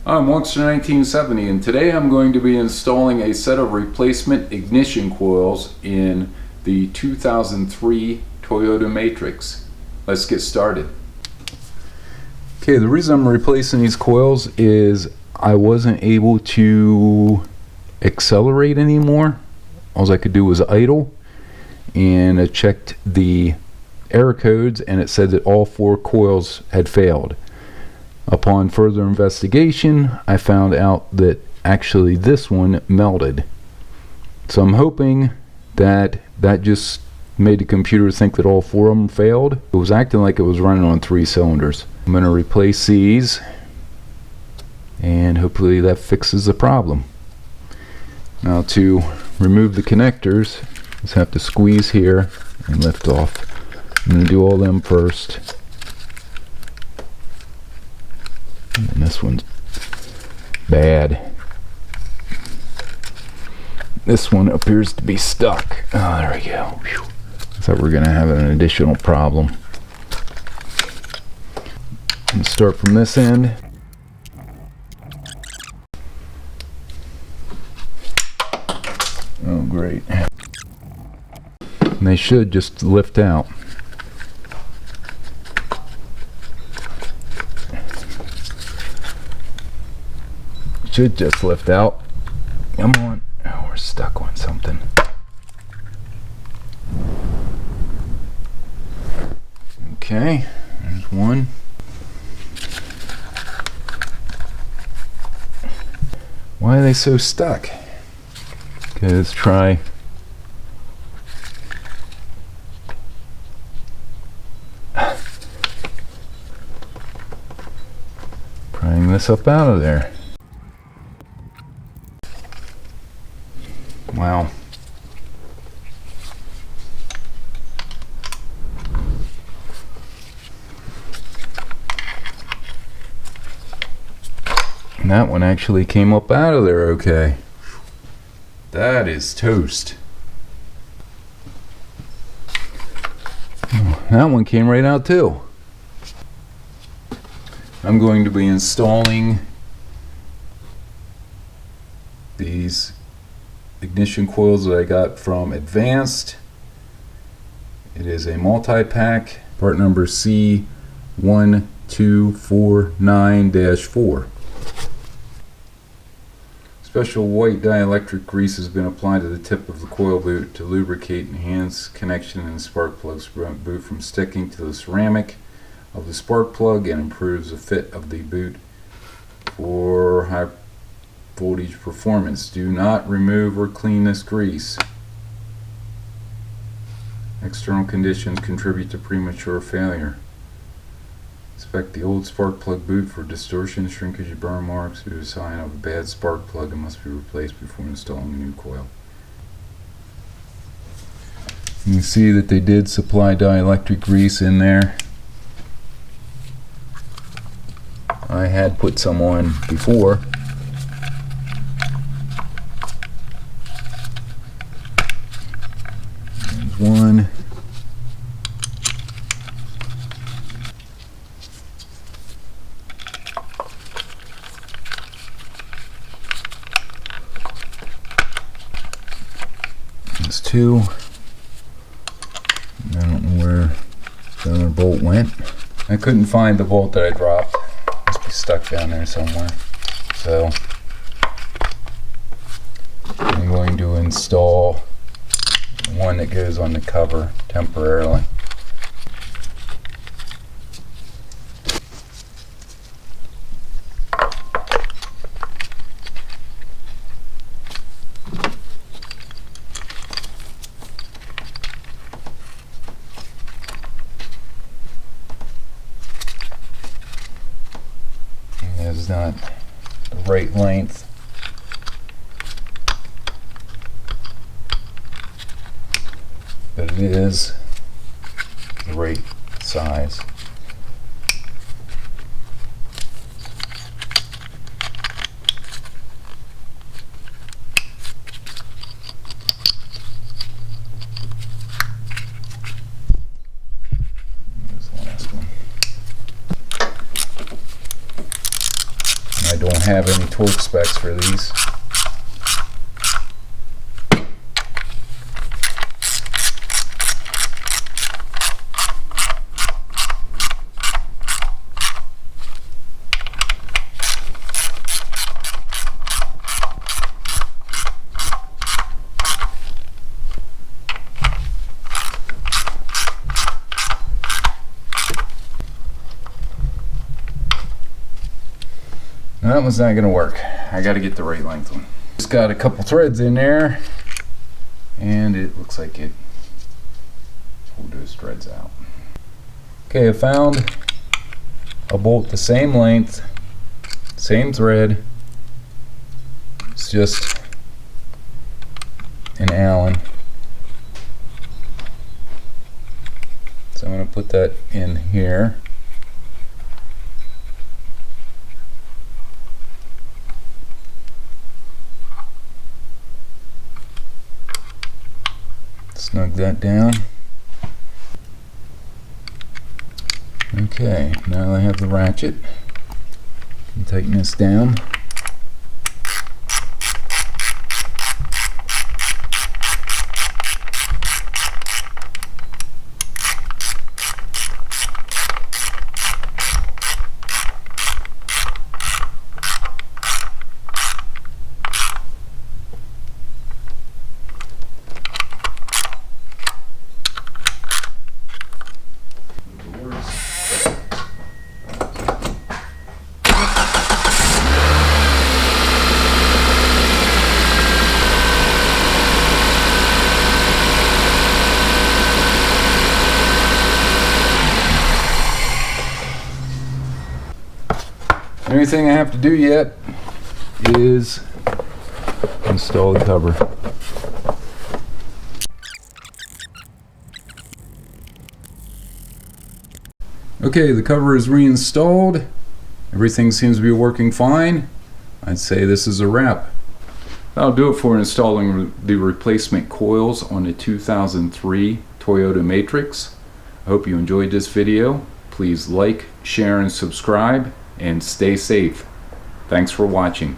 I'm Wongster 1970, and today I'm going to be installing a set of replacement ignition coils in the 2003 Toyota Matrix. Let's get started. Okay, the reason I'm replacing these coils is I wasn't able to accelerate anymore. All I could do was idle, and I checked the error codes and it said that all 4 coils had failed. Upon further investigation, I found out that actually this one melted. So I'm hoping that that just made the computer think that all 4 of them failed. It was acting like it was running on 3 cylinders. I'm going to replace these, and hopefully that fixes the problem. Now to remove the connectors, just have to squeeze here and lift off. I'm going to do all them first. And this one's bad. This one appears to be stuck. Oh, there we go. Whew. I thought we were going to have an additional problem. Let's start from this end. Oh, great. And they should just lift out. Should just lift out. Come on. Oh, we're stuck on something. Okay, there's one. Why are they so stuck? Okay, let's try. Prying this up out of there. Wow. And that one actually came up out of there okay. That is toast. Oh, that one came right out too. I'm going to be installing these ignition coils that I got from Advanced. It is a multi-pack, part number C1249-4. Special white dielectric grease has been applied to the tip of the coil boot to lubricate and enhance connection in the spark plug to prevent boot from sticking to the ceramic of the spark plug and improves the fit of the boot for high voltage performance. Do not remove or clean this grease. External conditions contribute to premature failure. Inspect the old spark plug boot for distortion, shrinkage, and burn marks. It is a sign of a bad spark plug and must be replaced before installing a new coil. You can see that they did supply dielectric grease in there. I had put some on before. One. There's 2. I don't know where the other bolt went. I couldn't find the bolt that I dropped. It must be stuck down there somewhere. So I'm going to install one that goes on the cover temporarily. It's not the right length. But it is the right size. don't have any torque specs for these. That one's not going to work. I got to get the right length one. Just got a couple threads in there, and it looks like it pulled those threads out. Okay, I found a bolt the same length, same thread. It's just an Allen. So I'm going to put that in here. Snug that down. Okay, now I have the ratchet. Can tighten this down. The only thing I have to do yet is install the cover. Okay, the cover is reinstalled. Everything seems to be working fine. I'd say this is a wrap. That'll do it for installing the replacement coils on the 2003 Toyota Matrix. I hope you enjoyed this video. Please like, share, and subscribe, and stay safe. Thanks for watching.